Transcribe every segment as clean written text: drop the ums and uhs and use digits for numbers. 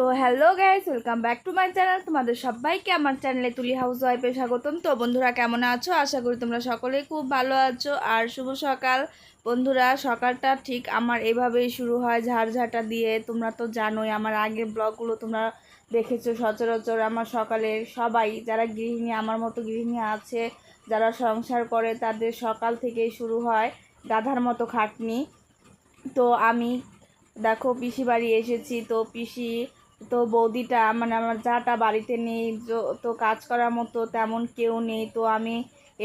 তো hello guys, welcome back to my channel. তোমাদের সবাইকে আমার চ্যানেলে তুলি হাউস ওয়াইফে স্বাগতম। তো বন্ধুরা, কেমন আছো? আশা করি তোমরা সকলেই খুব ভালো আছো। আর শুভ সকাল বন্ধুরা। সকালটা ঠিক আমার এভাবেই শুরু হয়, ঝাড়ঝাঁটা দিয়ে। তোমরা তো জানোই, আমার আগের ব্লগগুলো তোমরা দেখেছো সচরাচর। আমার সকালের সবাই যারা গৃহিণী, আমার মতো গৃহিণী আছে যারা সংসার করে, তাদের সকাল থেকেই শুরু হয় গাধার মতো খাটনি। তো আমি দেখো পিসি বাড়ি এসেছি। তো পিসি তো বৌদিটা মানে আমার যাটা বাড়িতে নেই, তো কাজ করার মতো তেমন কেউ নেই। তো আমি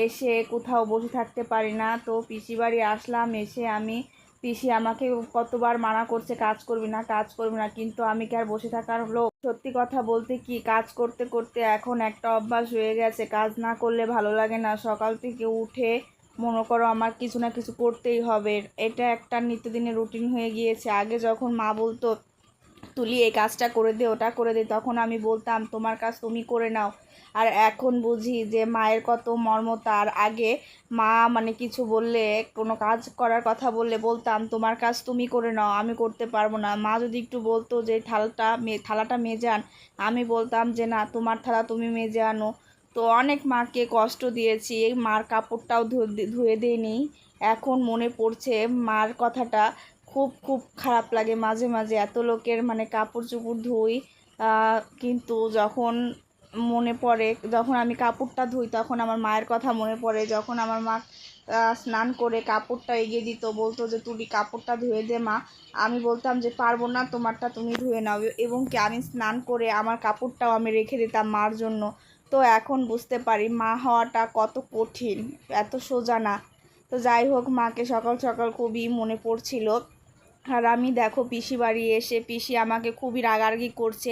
এসে কোথাও বসে থাকতে পারি না। তো পিসি বাড়ি আসলাম। এসে আমি পিসি আমাকে কতবার মানা করছে, কাজ করবি না কাজ করবি না, কিন্তু আমি কি আর বসে থাকার লোক? সত্যি কথা বলতে কি, কাজ করতে করতে এখন একটা অভ্যাস হয়ে গেছে, কাজ না করলে ভালো লাগে না। সকাল থেকে উঠে মনে করো আমার কিছু না কিছু করতেই হবে, এটা একটা নিত্যদিনের রুটিন হয়ে গিয়েছে। আগে যখন মা বলতো তুলি এই কাজটা করে দে, ওটা করে দে, তখন আমি বলতাম তোমার কাজ তুমি করে নাও। আর এখন বুঝি যে মায়ের কত মর্ম। তার আগে মা মানে কিছু বললে, কোনো কাজ করার কথা বললে বলতাম তোমার কাজ তুমি করে নাও, আমি করতে পারবো না। মা যদি একটু বলতো যে থালাটা মেজে আন, আমি বলতাম যে না, তোমার থালা তুমি মেজে আনো। তো অনেক মাকে কষ্ট দিয়েছি, মার কাপড়টাও ধুয়ে দিইনি। এখন মনে পড়ছে মার কথাটা, খুব খুব খারাপ লাগে মাঝে মাঝে। এত লোকের মানে কাপড় চোপড় ধুই, কিন্তু যখন মনে পড়ে, যখন আমি কাপড়টা ধুই তখন আমার মায়ের কথা মনে পড়ে। যখন আমার মা স্নান করে কাপড়টা এগিয়ে দিত, বলতো যে তুই কাপড়টা ধুয়ে দে মা, আমি বলতাম যে পারবো না, তোমারটা তুমি ধুয়ে নাও। এবং কি আমি স্নান করে আমার কাপড়টাও আমি রেখে দিতাম মার জন্য। তো এখন বুঝতে পারি মা হওয়াটা কত কঠিন, এত সোজা না। তো যাই হোক, মাকে সকাল সকাল খুবই মনে পড়ছিল। আর আমি দেখো পিসি বাড়ি এসে পিসি আমাকে খুবই রাগারাগি করছে।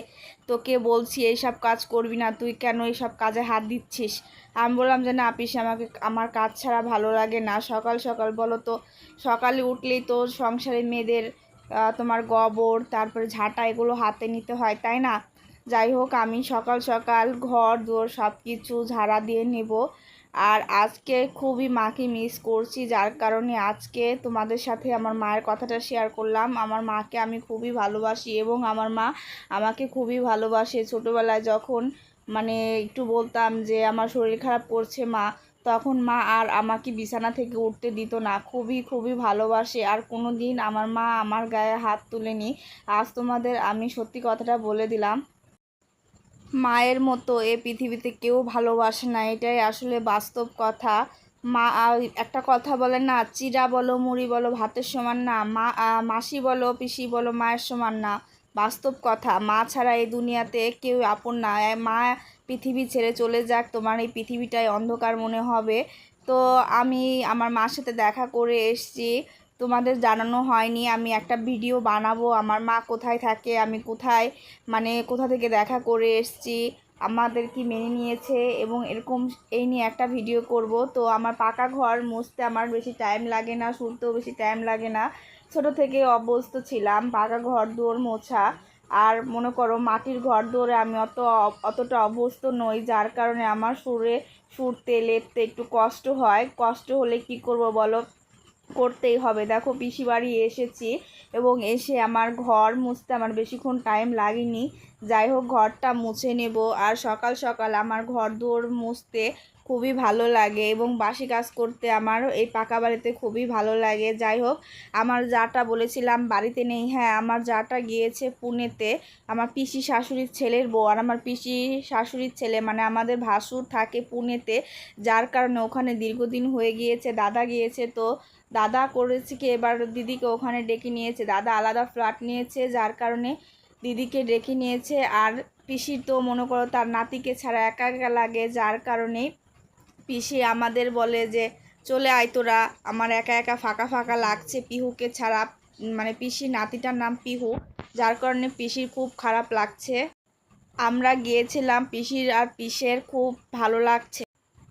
তোকে বলছি এইসব কাজ করবি না, তুই কেন এইসব কাজে হাত দিচ্ছিস? আমি বললাম যে না পিসি, আমার কাজ ছাড়া ভালো লাগে না। সকাল সকাল বলো তো, সকালে উঠলেই তো সংসারে মেয়েদের তোমার গোবর তারপরে ঝাঁটা এগুলো হাতে নিতে হয়, তাই না? যাই হোক, আমি সকাল সকাল ঘর দুয়ার সব কিছু ঝাড়া দিয়ে নেব। আর আজকে খুবই মাকে মিস করছি, যার কারণে আজকে তোমাদের সাথে আমার মায়ের কথাটা শেয়ার করলাম। আমার মাকে আমি খুবই ভালোবাসি এবং আমার মা আমাকে খুবই ভালোবাসে। ছোটোবেলায় যখন মানে একটু বলতাম যে আমার শরীর খারাপ করছে মা, তখন মা আর আমাকে বিছানা থেকে উঠতে দিত না। খুবই খুবই ভালোবাসে, আর কোনো দিন আমার মা আমার গায়ে হাত তুলেনি। আজ তোমাদের আমি সত্যি কথাটা বলে দিলাম, মায়ের মতো এ পৃথিবীতে কেউ ভালোবাসে না, এটাই আসলে বাস্তব কথা। মা একটা কথা বলে না, চিড়া বলো মুড়ি বলো ভাতের সমান না, মাসি বলো পিসি বলো মায়ের সমান না। বাস্তব কথা, মা ছাড়া এই দুনিয়াতে কেউ আপন না। মা পৃথিবী ছেড়ে চলে যাক, তোমার এই পৃথিবীটাই অন্ধকার মনে হবে। তো আমি আমার মার সাথে দেখা করে এসেছি, তোমাদের জানানো হয়নি। আমি একটা ভিডিও বানাবো আমার মা কোথায় থাকে, আমি কোথায় মানে কোথা থেকে দেখা করে এসেছি, আমাদের কি মেনে নিয়েছে, এবং এরকম এই নিয়ে একটা ভিডিও করব। তো আমার পাকা ঘর মুছতে আমার বেশি টাইম লাগে না, শুনতেও বেশি টাইম লাগে না। ছোট থেকে অভ্যস্ত ছিলাম পাকা ঘর দুয়ার মোছা। আর মনে করো মাটির ঘর দুয়ারে আমি অতটা অভ্যস্ত নই, যার কারণে আমার শুরতে লেপতে একটু কষ্ট হয়। কষ্ট হলে কি করব বলো, করতেই হবে। দেখো পিসি বাড়ি এসেছি এবং এসে আমার ঘর মুছতে আমার বেশিক্ষণ টাইম লাগেনি। যাই হোক, ঘরটা মুছে নেব। আর সকাল সকাল আমার ঘর দুয়ার মুছতে খুবই ভালো লাগে এবং বাসি কাজ করতে আমার এই পাকা বাড়িতে খুবই ভালো লাগে। যাই হোক, আমার যাটা বলেছিলাম বাড়িতে নেই, হ্যাঁ আমার যাটা গিয়েছে পুনেতে, আমার পিসি শাশুড়ির ছেলের বউ। আর আমার পিসি শাশুড়ির ছেলে মানে আমাদের ভাসুর থাকে পুনেতে, যার কারণে ওখানে দীর্ঘদিন হয়ে গিয়েছে। দাদা গিয়েছে, তো দাদা করেছে কি এবার দিদিকে ওখানে ডেকে নিয়েছে। দাদা আলাদা ফ্ল্যাট নিয়েছে, যার কারণে দিদিকে ডেকে নিয়েছে। আর পিসির তো মনে করো তার নাতিকে ছাড়া একা একা লাগে, যার কারণে পিসি আমাদের বলে যে চলে আয় তোরা, আমার একা একা ফাঁকা ফাঁকা লাগছে পিহুকে ছাড়া। মানে পিসির নাতিটার নাম পিহু, যার কারণে পিসির খুব খারাপ লাগছে। আমরা গিয়েছিলাম, পিসির আর পিসের খুব ভালো লাগছে।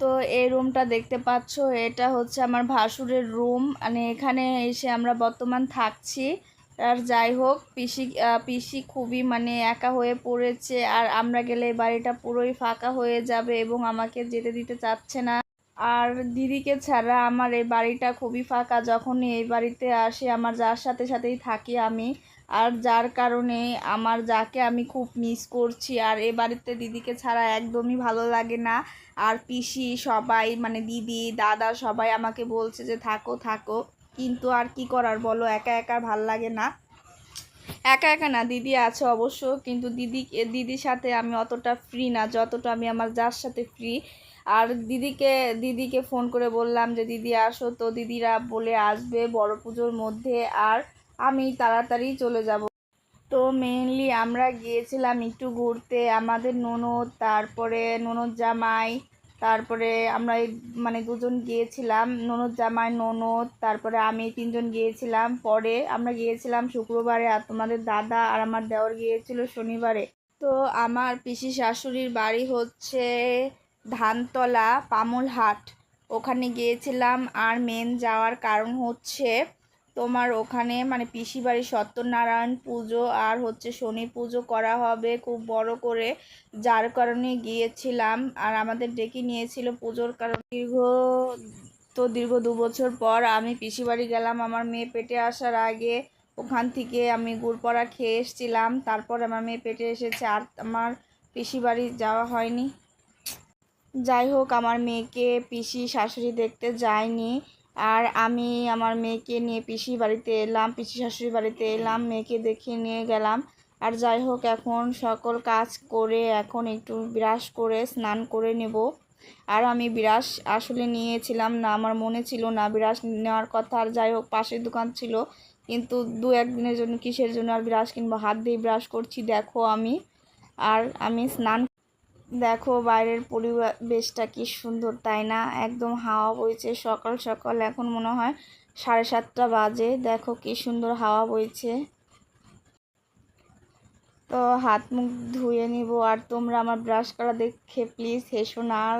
তো এই রুমটা দেখতে পাচ্ছ, এটা হচ্ছে আমার ভাসুরের রুম, মানে এখানে এসে আমরা বর্তমান থাকছি। আর যাই হোক, পিসি খুবই মানে একা হয়ে পড়েছে, আর আমরা গেলে এই বাড়িটা পুরোই ফাঁকা হয়ে যাবে এবং আমাকে যেতে দিতে চাচ্ছে না। আর দিদিকে ছাড়া আমার এই বাড়িটা খুবই ফাঁকা। যখনই এই বাড়িতে আসি আমার যার সাথে সাথেই থাকি আমি, আর যার কারণে আমার যাকে আমি খুব মিস করছি। আর এ বাড়িতে দিদিকে ছাড়া একদমই ভালো লাগে না। আর পিসি সবাই মানে দিদি দাদা সবাই আমাকে বলছে যে থাকো থাকো, কিন্তু আর কি করার বলো, একা একা ভাল লাগে না। একা একা না, দিদি আছে অবশ্য, কিন্তু দিদির সাথে আমি অতটা ফ্রি না যতটা আমি আমার যার সাথে ফ্রি। আর দিদিকে ফোন করে বললাম যে দিদি আসো, তো দিদিরা বলে আসবে বড় পুজোর মধ্যে, আর আমি তাড়াতাড়ি চলে যাব। তো মেইনলি আমরা গিয়েছিলাম একটু ঘুরতে, আমাদের ননদ, তারপরে ননদ জামাই, তারপরে আমরা মানে দুজন গিয়েছিলাম, ননদ জামাই ননদ, তারপরে আমি, তিনজন গিয়েছিলাম। পরে আমরা গিয়েছিলাম শুক্রবারে, আর তোমাদের দাদা আর আমার দেওর গিয়েছিল শনিবারে। তো আমার পিসি শাশুড়ির বাড়ি হচ্ছে ধানতলা পামুলহাট, ওখানে গিয়েছিলাম। আর মেন যাওয়ার কারণ হচ্ছে তোমার ওখানে মানে পিসি বাড়ি সত্যনারায়ণ পুজো আর হচ্ছে শনি পুজো করা হবে খুব বড় করে, যার কারণে গিয়েছিলাম। আর আমাদের ডেকে নিয়েছিল পুজোর কারণ দীর্ঘ 2 বছর পর আমি পিসি বাড়ি গেলাম আমার মেয়ে পেটে আসার আগে। ওখান থেকে আমি গুড়পড়া খেয়ে এসেছিলাম, তারপর আমার মেয়ে পেটে এসেছে, আর আমার পিসি বাড়ি যাওয়া হয়নি। যাই হোক, আমার মেয়েকে পিসি শাশুড়ি দেখতে যায়নি, আর আমি আমার মেয়েকে নিয়ে পিসি বাড়িতে এলাম, পিসি শাশুড়ি বাড়িতে এলাম, মেয়েকে দেখে নিয়ে গেলাম। আর যাই হোক, এখন সকল কাজ করে এখন একটু ব্রাশ করে স্নান করে নেব। আর আমি ব্রাশ আসলে নিয়েছিলাম না, আমার মনে ছিল না ব্রাশ নেওয়ার কথা। আর যাই হোক, পাশের দোকান ছিল, কিন্তু 2-1 দিনের জন্য কিসের জন্য আর ব্রাশ কিনবো, হাত দিয়ে ব্রাশ করছি দেখো আমি। আর আমি স্নান, দেখো বাইরের পরিবেশটা কি সুন্দর তাই না, একদম হাওয়া বইছে সকাল সকাল, এখন মনে হয় 7:30 বাজে, দেখো কি সুন্দর হাওয়া বইছে। তো হাত মুখ ধুয়ে নিব। আর তোমরা আমার ব্রাশ করা দেখে প্লিজ হেসো না। আর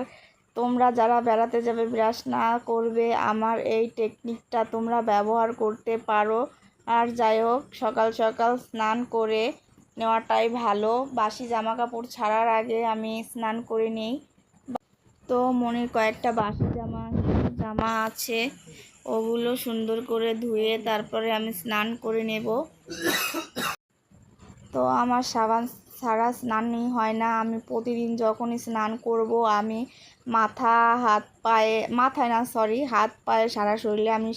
তোমরা যারা বেড়াতে যাবে ব্রাশ না করবে, আমার এই টেকনিকটা তোমরা ব্যবহার করতে পারো। আর যাই হোক, সকাল সকাল স্নান করে নেওয়াটাই ভালো, বাসি জামা কাপড় ছাড়ার আগে আমি স্নান করে নিই। তো মনের কয়েকটা বাসি জামা আছে, ওগুলো সুন্দর করে ধুয়ে তারপরে আমি স্নান করে নেব। তো আমার সাবান ছাড়া স্নানই হয় না, আমি প্রতিদিন যখনই স্নান করব আমি হাত পায়ে সারা শরীরে আমি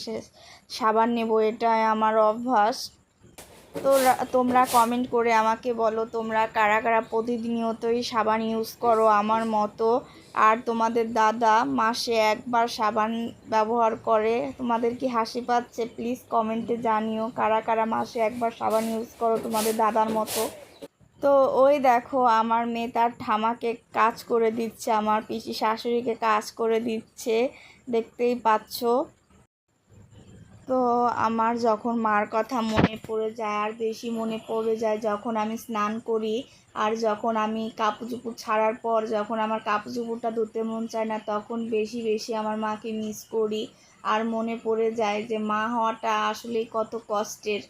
সাবান নেব, এটাই আমার অভ্যাস। তো তোমরা কমেন্ট করে আমাকে বলো তোমরা কারা কারা প্রতিনিয়তই সাবান ইউজ করো আমার মতো। আর তোমাদের দাদা মাসে একবার সাবান ব্যবহার করে, তোমাদের কি হাসি পাচ্ছে? প্লিজ কমেন্টে জানিও কারা কারা মাসে একবার সাবান ইউজ করো তোমাদের দাদার মতো। তো ওই দেখো, আমার মেয়ে তার ঠামাকে কাজ করে দিচ্ছে, আমার পিসি শাশুড়িকে কাজ করে দিচ্ছে, দেখতেই পাচ্ছ। তো আমার যখন মার কথা মনে পড়ে যায়, আর বেশি মনে পড়ে যায় যখন আমি স্নান করি, আর যখন আমি কাপড় চোপড় ছাড়ার পর যখন আমার কাপড় চোপড়টা ধুতে মন চায় না, তখন বেশি বেশি আমার মাকে মিস করি। আর মনে পড়ে যায় যে মা হওয়াটা আসলেই কত কষ্টের।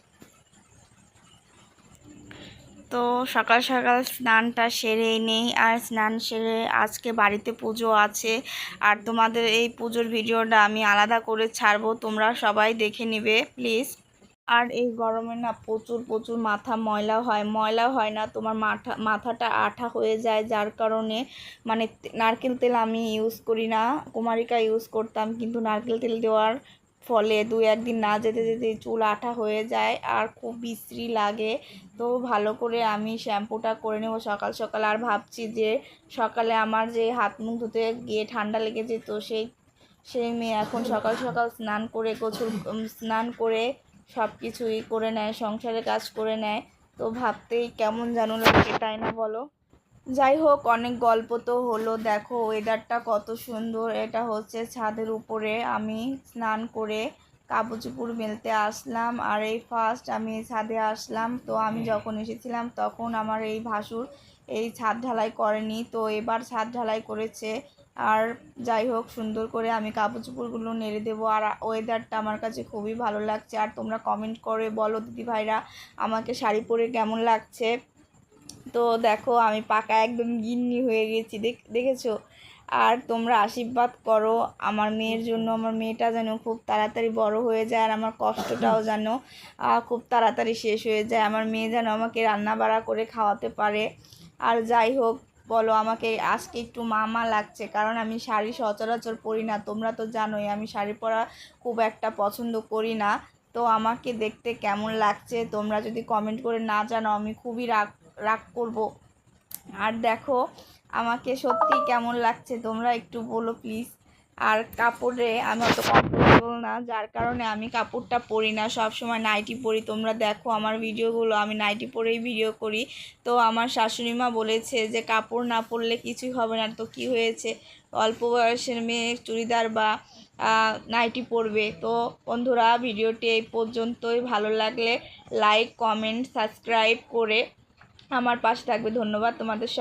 তো সকাল সকাল স্নানটা সেরেই নেই, আর স্নান সেরে আজকে বাড়িতে পুজো আছে, আর তোমাদের এই পুজোর ভিডিওটা আমি আলাদা করে ছাড়বো, তোমরা সবাই দেখে নিবে প্লিজ। আর এই গরমে না প্রচুর প্রচুর মাথা ময়লা হয় না, তোমার মাথাটা আঠা হয়ে যায়, যার কারণে মানে নারকেল তেল আমি ইউজ করি না, কুমারিকা ইউজ করতাম, কিন্তু নারকেল তেল দেওয়ার ফলে 2-1 দিন না যেতে যেতে চুল আঠা হয়ে যায় আর খুব বিশ্রী লাগে। তো ভালো করে আমি শ্যাম্পুটা করে নেব সকাল সকাল। আর ভাবছি যে সকালে আমার যে হাত মুখ ধুতে গিয়ে ঠান্ডা লেগে যেত, সেই মেয়ে এখন সকাল সকাল স্নান করে সব কিছুই করে নেয়, সংসারের কাজ করে নেয়। তো ভাবতেই কেমন যেন লাগে, তাই না বলো? যাই হোক, অনেক গল্প তো হলো, দেখো ওয়েদারটা কত সুন্দর, এটা হচ্ছে ছাদের উপরে আমি স্নান করে কাপড় চোপড় মেলতে আসলাম। আর এই ফার্স্ট আমি ছাদে আসলাম, তো আমি যখন এসেছিলাম তখন আমার এই ভাসুর এই ছাদ ঢালাই করেনি, তো এবার ছাদ ঢালাই করেছে। আর যাই হোক, সুন্দর করে আমি কাপড় চোপড়গুলো নেড়ে দেবো। আর ওয়েদারটা আমার কাছে খুবই ভালো লাগছে। আর তোমরা কমেন্ট করে বলো দিদিভাইরা আমাকে শাড়ি পরে কেমন লাগছে। তো দেখো আমি পাকা একদম গিন্নি হয়ে গেছি, দেখেছো? আর তোমরা আশীর্বাদ করো আমার মেয়ের জন্য, আমার মেয়েটা যেন খুব তাড়াতাড়ি বড় হয়ে যায় আর আমার কষ্টটাও যেন খুব তাড়াতাড়ি শেষ হয়ে যায়, আমার মেয়ে যেন আমাকে রান্না বাড়া করে খাওয়াতে পারে। আর যাই হোক বলো, আমাকে আজকে একটু মা লাগছে, কারণ আমি শাড়ি সচরাচর পরি না, তোমরা তো জানোই আমি শাড়ি পরা খুব একটা পছন্দ করি না। তো আমাকে দেখতে কেমন লাগছে তোমরা যদি কমেন্ট করে না জানো আমি খুবই রাগ রাগ করব। আর দেখো আমাকে সত্যি কেমন লাগছে তোমরা একটু বলো প্লিজ। আর কাপড়ে আমি অত কমফোর্টেবল না, যার কারণে আমি কাপড়টা পরি না, সব সময় নাইটি পরি। তোমরা দেখো আমার ভিডিওগুলো আমি নাইটি পরেই ভিডিও করি। তো আমার শাশুড়ি মা বলেছে যে কাপড় না পরলে কিছুই হবে না, তো কি হয়েছে, অল্প বয়সের মেয়ে চুড়িদার বা নাইটি পরবে। তো বন্ধুরা ভিডিওটি এই পর্যন্তই, ভালো লাগলে লাইক কমেন্ট সাবস্ক্রাইব করে আমার পাশে থাকবে। ধন্যবাদ তোমাদের।